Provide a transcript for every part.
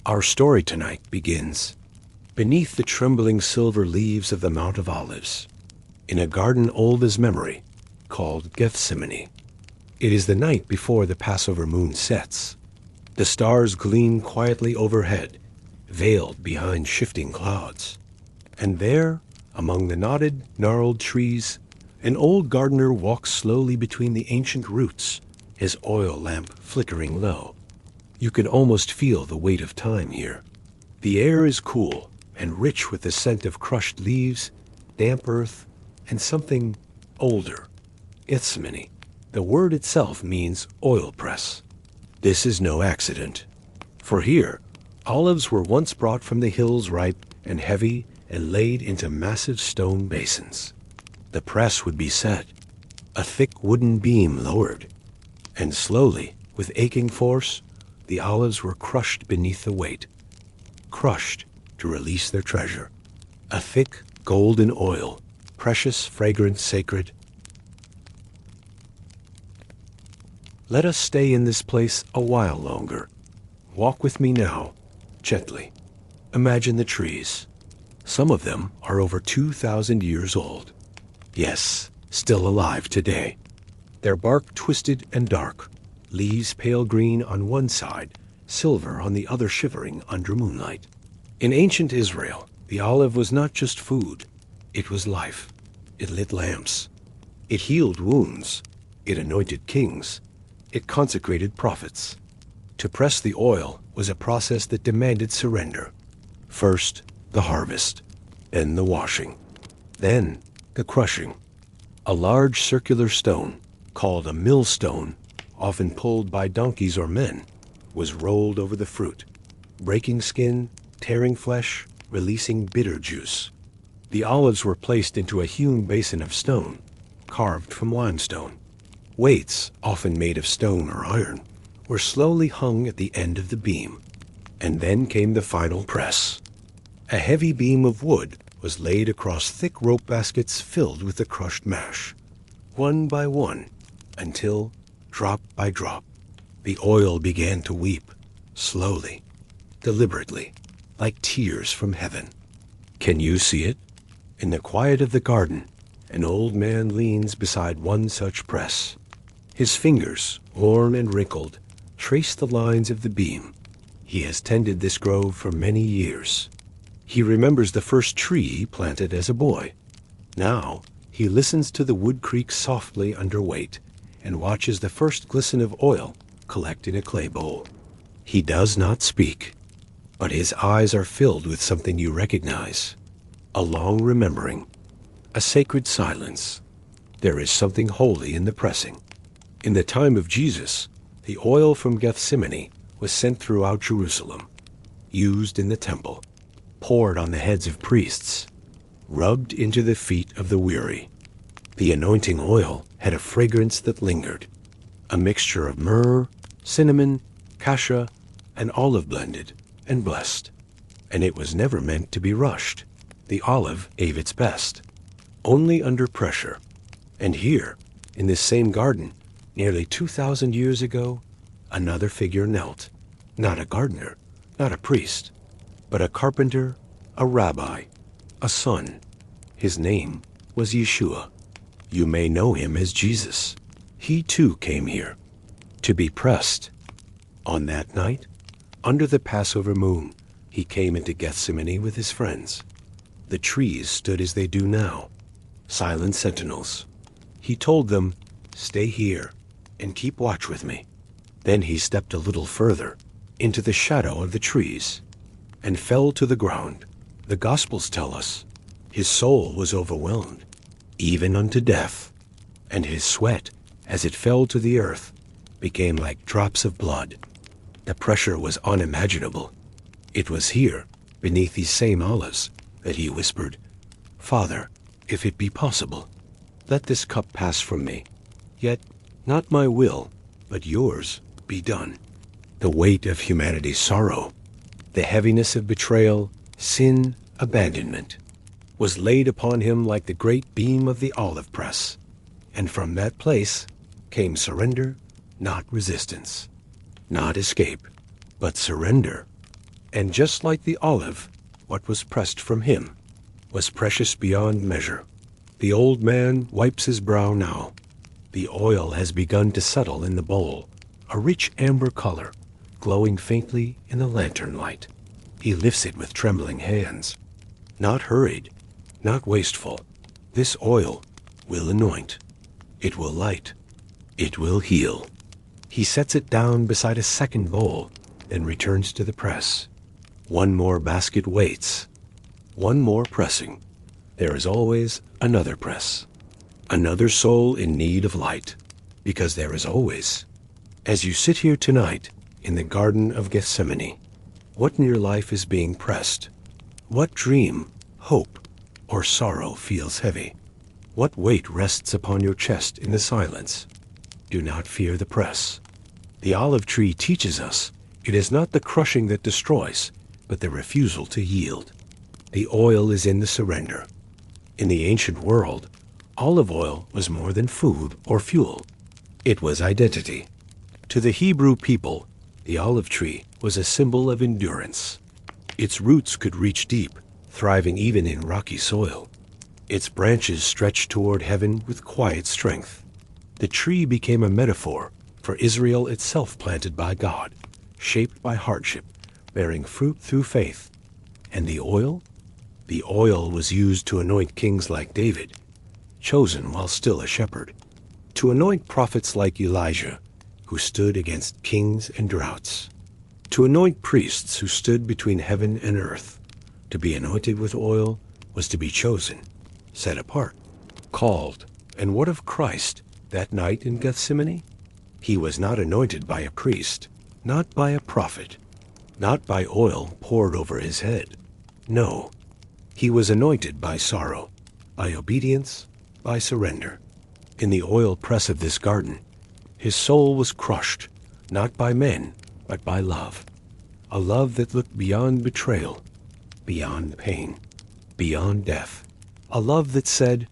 Our story tonight begins beneath the trembling silver leaves of the Mount of Olives, in a garden old as memory, called Gethsemane. It is the night before the Passover moon sets. The stars gleam quietly overhead, veiled behind shifting clouds. And there, among the knotted, gnarled trees, an old gardener walks slowly between the ancient roots, his oil lamp flickering low. You can almost feel the weight of time here. The air is cool and rich with the scent of crushed leaves, damp earth, and something older. Gethsemane. The word itself means oil press. This is no accident. For here, olives were once brought from the hills ripe and heavy and laid into massive stone basins. The press would be set, a thick wooden beam lowered, and slowly, with aching force, the olives were crushed beneath the weight. Crushed to release their treasure. A thick golden oil, precious, fragrant, sacred. Let us stay in this place a while longer. Walk with me now, gently. Imagine the trees. Some of them are over 2,000 years old. Yes, still alive today. Their bark twisted and dark, leaves pale green on one side, silver on the other shivering under moonlight. In ancient Israel, the olive was not just food. It was life. It lit lamps. It healed wounds. It anointed kings. It consecrated prophets. To press the oil was a process that demanded surrender. First, the harvest, then the washing, then the crushing. A large circular stone, called a millstone, often pulled by donkeys or men, was rolled over the fruit, breaking skin, tearing flesh, releasing bitter juice. The olives were placed into a hewn basin of stone, carved from limestone. Weights, often made of stone or iron, were slowly hung at the end of the beam. And then came the final press. A heavy beam of wood was laid across thick rope baskets filled with the crushed mash, one by one, until, drop by drop, the oil began to weep, slowly, deliberately, like tears from heaven. Can you see it? In the quiet of the garden, an old man leans beside one such press. His fingers, worn and wrinkled, trace the lines of the beam. He has tended this grove for many years. He remembers the first tree he planted as a boy. Now, he listens to the wood creak softly under weight and watches the first glisten of oil collect in a clay bowl. He does not speak, but his eyes are filled with something you recognize. A long remembering, a sacred silence. There is something holy in the pressing. In the time of Jesus, the oil from Gethsemane was sent throughout Jerusalem, used in the temple, poured on the heads of priests, rubbed into the feet of the weary. The anointing oil had a fragrance that lingered, a mixture of myrrh, cinnamon, cassia, and olive blended and blessed. And it was never meant to be rushed. The olive gave its best, only under pressure. And here, in this same garden, nearly 2,000 years ago, another figure knelt. Not a gardener, not a priest, but a carpenter, a rabbi, a son. His name was Yeshua. You may know him as Jesus. He too came here to be pressed. On that night, under the Passover moon, he came into Gethsemane with his friends. The trees stood as they do now, silent sentinels. He told them, "Stay here and keep watch with me." Then he stepped a little further into the shadow of the trees and fell to the ground. The Gospels tell us his soul was overwhelmed, even unto death, and his sweat, as it fell to the earth, became like drops of blood. The pressure was unimaginable. It was here, beneath these same olives, that he whispered, "Father, if it be possible, let this cup pass from me. Yet not my will, but yours be done." The weight of humanity's sorrow, the heaviness of betrayal, sin, abandonment, was laid upon him like the great beam of the olive press. And from that place came surrender, not resistance. Not escape, but surrender. And just like the olive, what was pressed from him was precious beyond measure. The old man wipes his brow now. The oil has begun to settle in the bowl, a rich amber color, glowing faintly in the lantern light. He lifts it with trembling hands. Not hurried, not wasteful. This oil will anoint. It will light. It will heal. He sets it down beside a second bowl, then returns to the press. One more basket waits. One more pressing. There is always another press. Another soul in need of light, because there is always. As you sit here tonight in the Garden of Gethsemane, what in your life is being pressed? What dream, hope, or sorrow feels heavy? What weight rests upon your chest in the silence? Do not fear the press. The olive tree teaches us it is not the crushing that destroys, but the refusal to yield. The oil is in the surrender. In the ancient world, olive oil was more than food or fuel. It was identity. To the Hebrew people, the olive tree was a symbol of endurance. Its roots could reach deep, thriving even in rocky soil. Its branches stretched toward heaven with quiet strength. The tree became a metaphor for Israel itself, planted by God, shaped by hardship, bearing fruit through faith. And the oil? The oil was used to anoint kings like David, chosen while still a shepherd, to anoint prophets like Elijah, who stood against kings and droughts, to anoint priests who stood between heaven and earth. To be anointed with oil was to be chosen, set apart, called. And what of Christ that night in Gethsemane? He was not anointed by a priest, not by a prophet, not by oil poured over his head. No, he was anointed by sorrow, by obedience, by surrender. In the oil press of this garden, his soul was crushed, not by men, but by love. A love that looked beyond betrayal, beyond pain, beyond death. A love that said,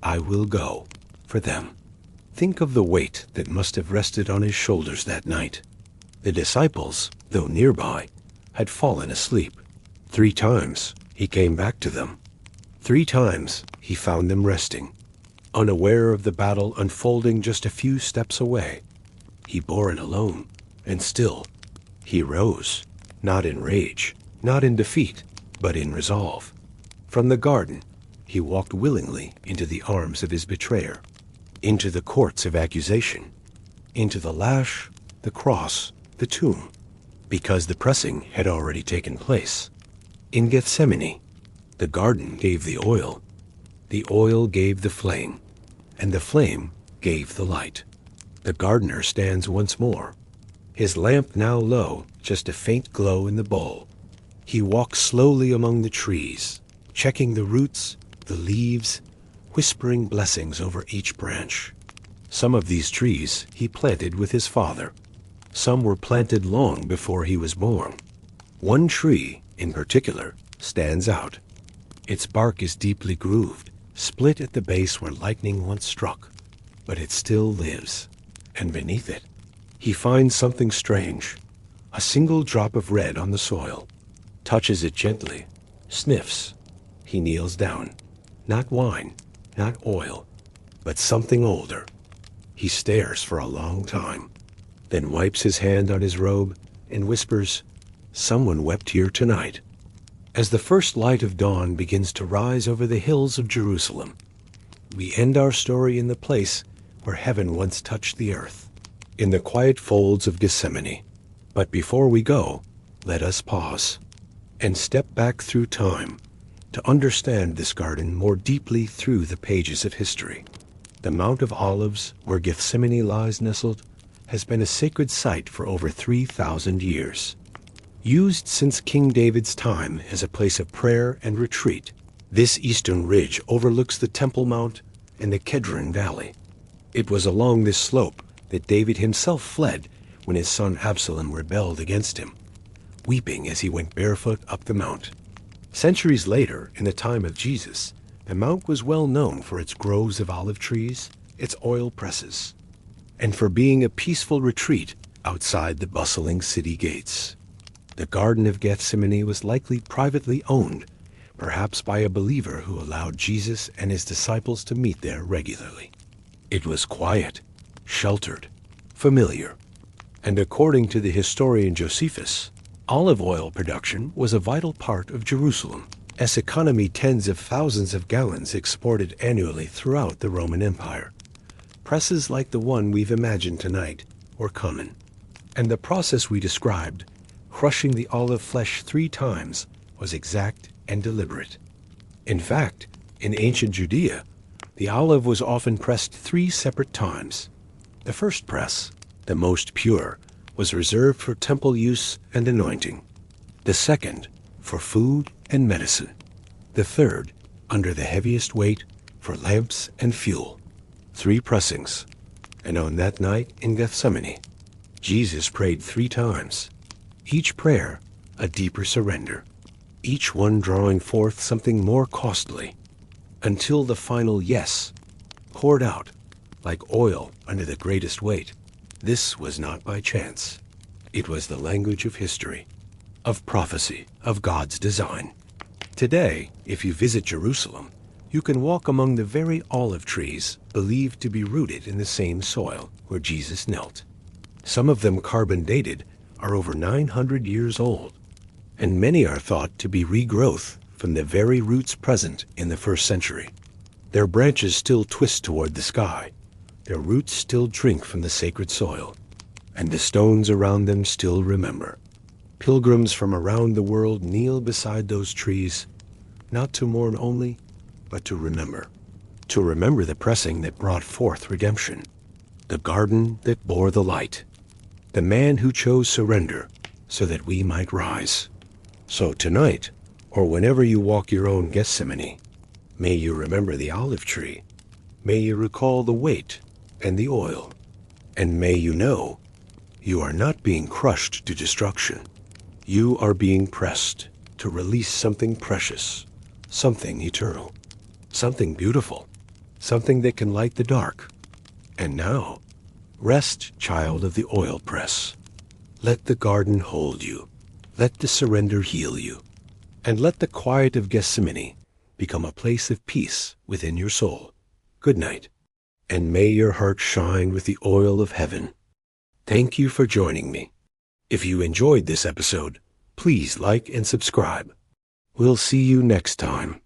I will go for them. Think of the weight that must have rested on his shoulders that night. The disciples, though nearby, had fallen asleep. 3 times he came back to them. 3 times he found them resting, unaware of the battle unfolding just a few steps away. He bore it alone, and still he rose, not in rage, not in defeat, but in resolve. From the garden, he walked willingly into the arms of his betrayer, into the courts of accusation, into the lash, the cross, the tomb, because the pressing had already taken place. In Gethsemane, the garden gave the oil gave the flame, and the flame gave the light. The gardener stands once more, his lamp now low, just a faint glow in the bowl. He walks slowly among the trees, checking the roots, the leaves, whispering blessings over each branch. Some of these trees he planted with his father. Some were planted long before he was born. One tree, in particular, stands out. Its bark is deeply grooved, split at the base where lightning once struck, but it still lives. And beneath it, he finds something strange, a single drop of red on the soil, touches it gently, sniffs. He kneels down. Not wine, not oil, but something older. He stares for a long time, then wipes his hand on his robe and whispers, Someone wept here tonight. As the first light of dawn begins to rise over the hills of Jerusalem, we end our story in the place where heaven once touched the earth, in the quiet folds of Gethsemane. But before we go, let us pause and step back through time to understand this garden more deeply through the pages of history. The Mount of Olives, where Gethsemane lies nestled, has been a sacred site for over 3,000 years. Used since King David's time as a place of prayer and retreat, this eastern ridge overlooks the Temple Mount and the Kedron Valley. It was along this slope that David himself fled when his son Absalom rebelled against him, weeping as he went barefoot up the mount. Centuries later, in the time of Jesus, the mount was well known for its groves of olive trees, its oil presses, and for being a peaceful retreat outside the bustling city gates. The Garden of Gethsemane was likely privately owned, perhaps by a believer who allowed Jesus and his disciples to meet there regularly. It was quiet, sheltered, familiar, and according to the historian Josephus, olive oil production was a vital part of Jerusalem, as economy tens of thousands of gallons exported annually throughout the Roman Empire. Presses like the one we've imagined tonight were common, and the process we described, crushing the olive flesh 3 times, was exact and deliberate. In fact, in ancient Judea, the olive was often pressed 3 separate times. The first press, the most pure, was reserved for temple use and anointing. The second, for food and medicine. The third, under the heaviest weight, for lamps and fuel. 3 pressings. And on that night in Gethsemane, Jesus prayed 3 times. Each prayer, a deeper surrender. Each one drawing forth something more costly, until the final yes poured out like oil under the greatest weight. This was not by chance. It was the language of history, of prophecy, of God's design. Today, if you visit Jerusalem, you can walk among the very olive trees believed to be rooted in the same soil where Jesus knelt. Some of them carbon dated are over 900 years old, and many are thought to be regrowth from the very roots present in the 1st century. Their branches still twist toward the sky, their roots still drink from the sacred soil, and the stones around them still remember. Pilgrims from around the world kneel beside those trees, not to mourn only, but to remember. To remember the pressing that brought forth redemption, the garden that bore the light, the man who chose surrender so that we might rise. So tonight, or whenever you walk your own Gethsemane, may you remember the olive tree, may you recall the weight and the oil, and may you know you are not being crushed to destruction. You are being pressed to release something precious, something eternal, something beautiful, something that can light the dark. And now, rest, child of the oil press. Let the garden hold you. Let the surrender heal you. And let the quiet of Gethsemane become a place of peace within your soul. Good night, and may your heart shine with the oil of heaven. Thank you for joining me. If you enjoyed this episode, please like and subscribe. We'll see you next time.